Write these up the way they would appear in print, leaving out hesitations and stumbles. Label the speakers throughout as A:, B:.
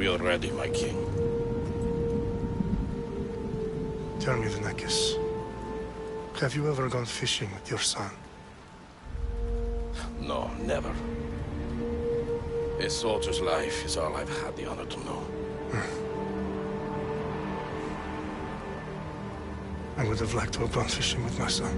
A: you're ready, my king.
B: Tell me, Vinekis, have you ever gone fishing with your son?
A: No, never. A soldier's life is all I've had the honor to know.
B: I would have liked to have gone fishing with my son.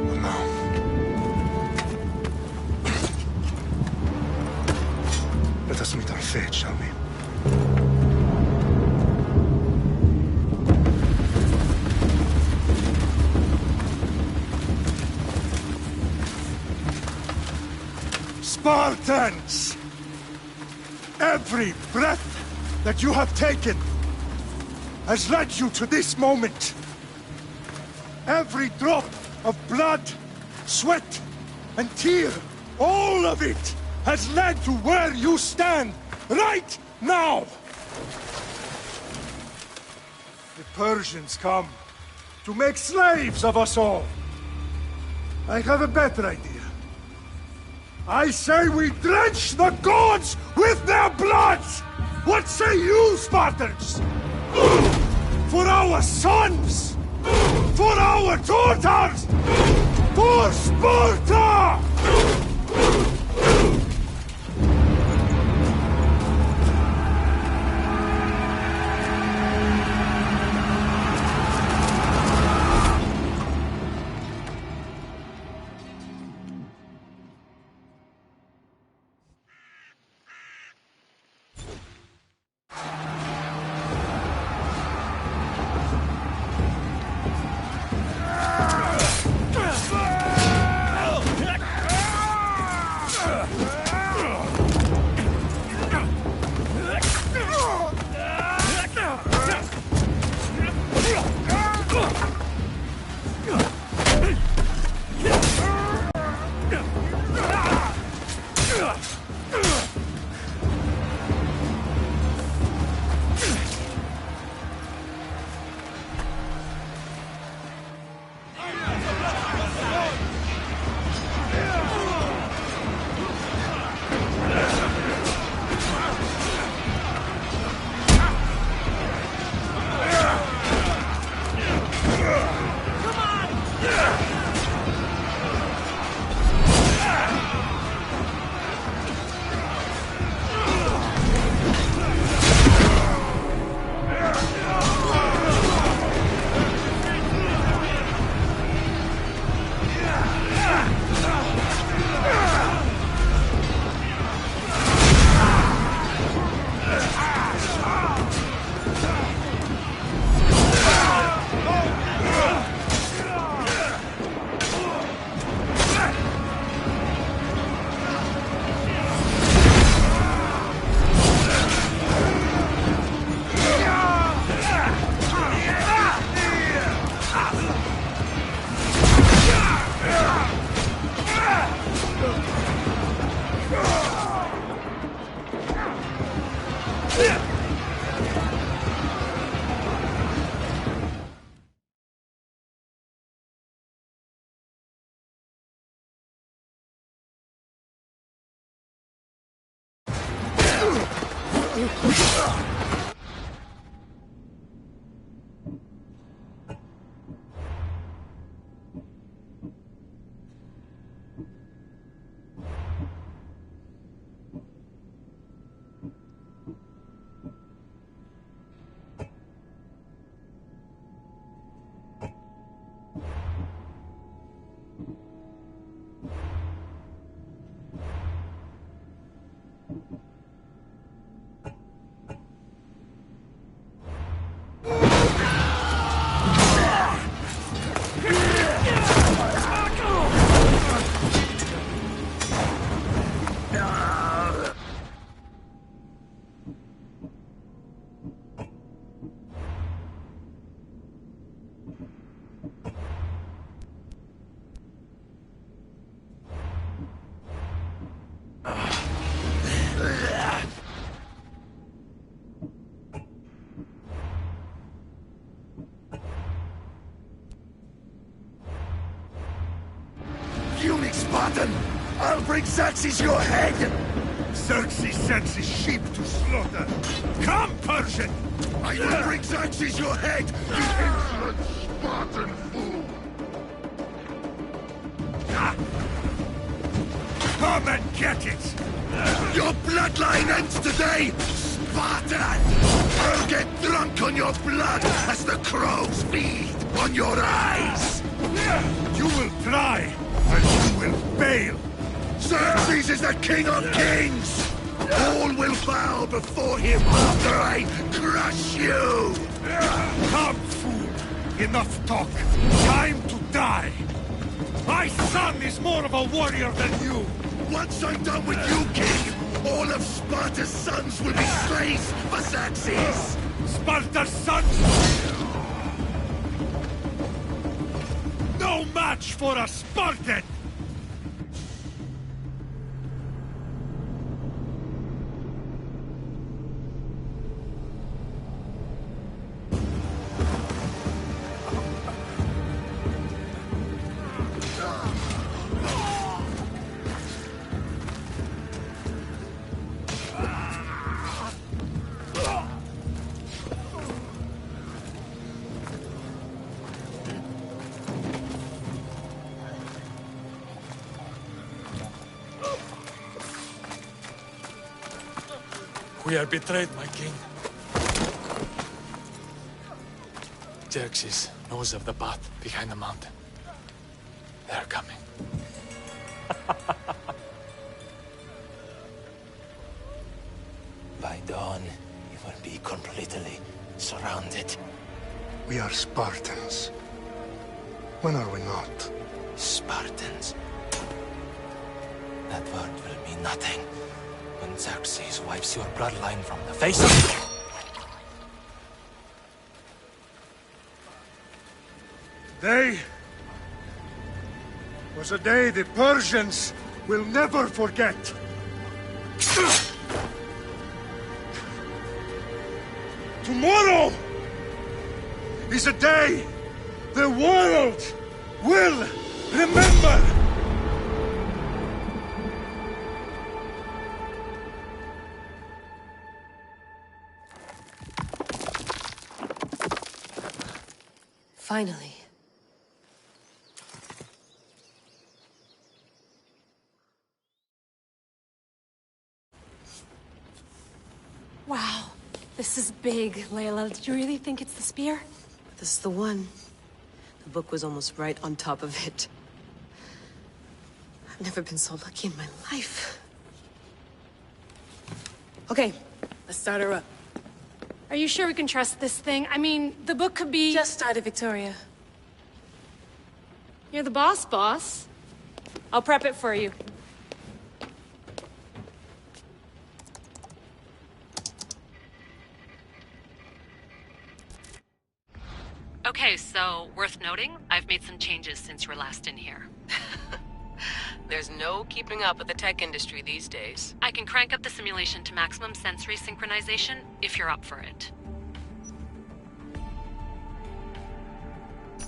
B: But now... let us meet our fate, shall we?
C: Spartans! Every breath that you have taken has led you to this moment. Every drop of blood, sweat, and tear, all of it has led to where you stand right now. The Persians come to make slaves of us all. I have a better idea. I say we drench the gods with their blood! What say you, Spartans? For our sons! For our daughters! For Sparta! Spartan! I'll bring Xerxes your head! Xerxes sends his sheep to slaughter. Come, Persian! I will bring Xerxes your head, you insolent Spartan fool! Come and get it! Your bloodline ends today, Spartan! I'll get drunk on your blood as the crows feed on your eyes! You will try, and you will fail! Xerxes is the king of kings! All will bow before him after I crush you! Come, fool! Enough talk! Time to die! My son is more of a warrior than you! Once I'm done with you, king, all of Sparta's sons will be slaves for Xerxes! Sparta's sons? No match for a Spartan!
D: We are betrayed, my king. Xerxes knows of the path behind the mountain. They are coming.
E: By dawn, you will be completely surrounded.
B: We are Spartans. When are we not?
E: Spartans. That word will mean nothing when Xerxes wipes your bloodline from the face of...
C: Today was a day the Persians will never forget. Tomorrow is a day the world will remember.
F: Finally. Wow, this is big, Layla. Did you really think it's the spear?
G: This is the one. The book was almost right on top of it. I've never been so lucky in my life. Okay, let's start her up.
F: Are you sure we can trust this thing? I mean, the book could be...
G: Just started, Victoria.
F: You're the boss. I'll prep it for you.
H: Okay, so, worth noting, I've made some changes since you were last in here.
G: There's no keeping up with the tech industry these days.
H: I can crank up the simulation to maximum sensory synchronization, if you're up for it.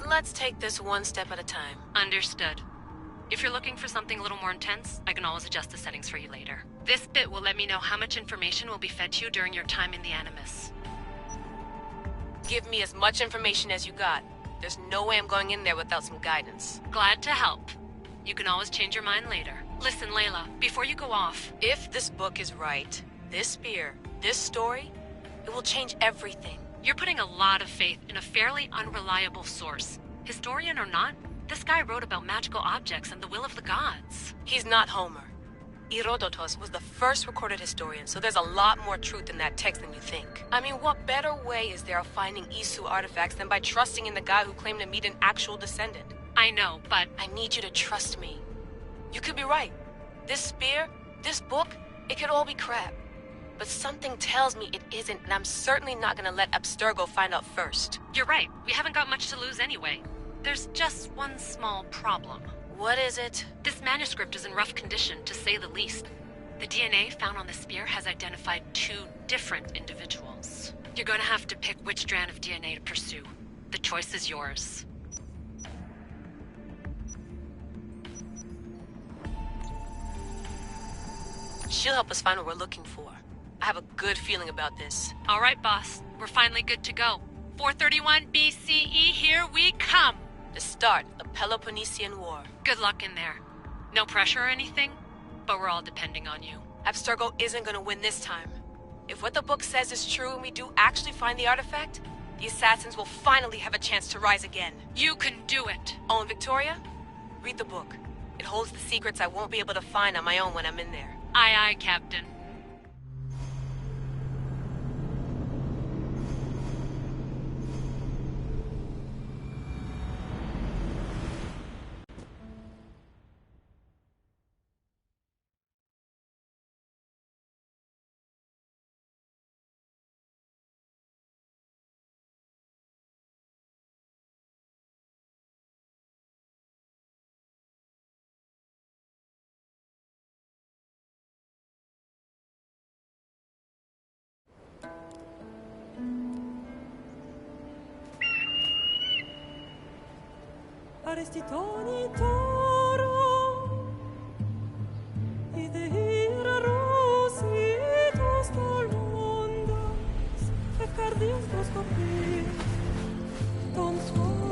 G: Let's take this one step at a time.
H: Understood. If you're looking for something a little more intense, I can always adjust the settings for you later. This bit will let me know how much information will be fed to you during your time in the Animus.
G: Give me as much information as you got. There's no way I'm going in there without some guidance.
H: Glad to help. You can always change your mind later. Listen, Layla, before you go off...
G: If this book is right, this spear, this story, it will change everything.
H: You're putting a lot of faith in a fairly unreliable source. Historian or not, this guy wrote about magical objects and the will of the gods.
G: He's not Homer. Herodotus was the first recorded historian, so there's a lot more truth in that text than you think. I mean, what better way is there of finding Isu artifacts than by trusting in the guy who claimed to meet an actual descendant?
H: I know, but...
G: I need you to trust me. You could be right. This spear, this book, it could all be crap. But something tells me it isn't, and I'm certainly not gonna let Abstergo find out first.
H: You're right. We haven't got much to lose anyway. There's just one small problem.
G: What is it?
H: This manuscript is in rough condition, to say the least. The DNA found on the spear has identified 2 different individuals. You're gonna have to pick which strand of DNA to pursue. The choice is yours.
G: She'll help us find what we're looking for. I have a good feeling about this.
H: All right, boss. We're finally good to go. 431 BCE, here we come!
G: The start of the Peloponnesian War.
H: Good luck in there. No pressure or anything, but we're all depending on you.
G: Abstergo isn't gonna win this time. If what the book says is true and we do actually find the artifact, the assassins will finally have a chance to rise again.
H: You can do it!
G: Oh, and Victoria? Read the book. It holds the secrets I won't be able to find on my own when I'm in there.
H: Aye, aye, Captain.
I: Arestitoni toro, ide ira rositos tolmondas, et cardius proscopir, ton son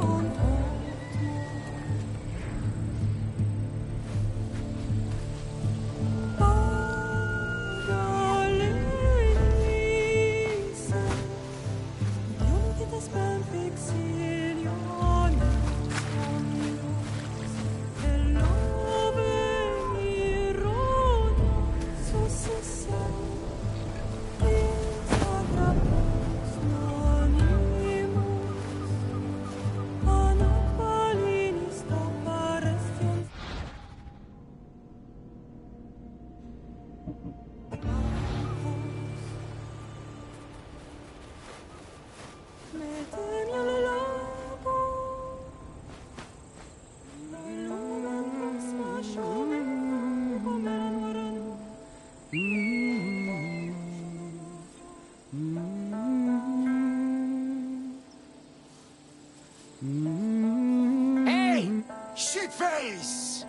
J: Hey! Shitface!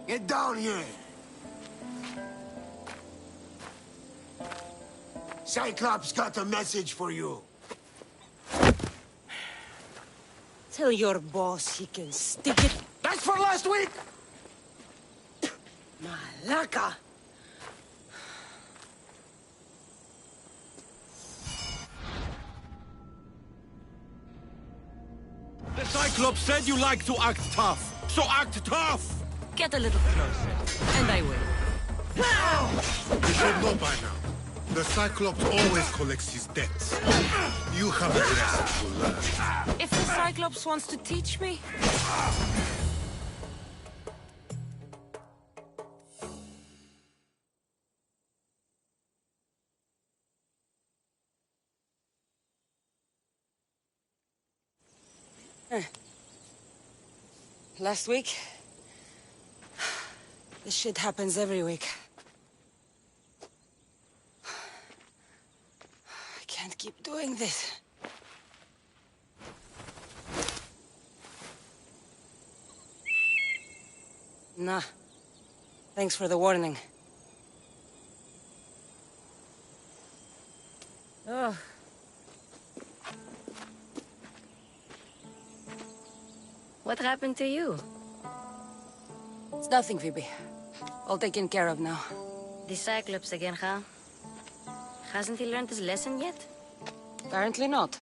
J: Get down here! Cyclops got a message for you.
I: Tell your boss he can stick it.
J: That's for last week!
I: Malaka!
K: The Cyclops said you like to act tough, so act tough!
I: Get a little closer, and I will.
B: You should know by now. The Cyclops always collects his debts. You have a lesson to learn.
I: If the Cyclops wants to teach me... Last week? This shit happens every week. I can't keep doing this. Nah. Thanks for the warning. Oh.
L: What happened to you?
I: It's nothing, Phoebe. All taken care of now.
L: The Cyclops again, huh? Hasn't he learned his lesson yet?
I: Apparently not.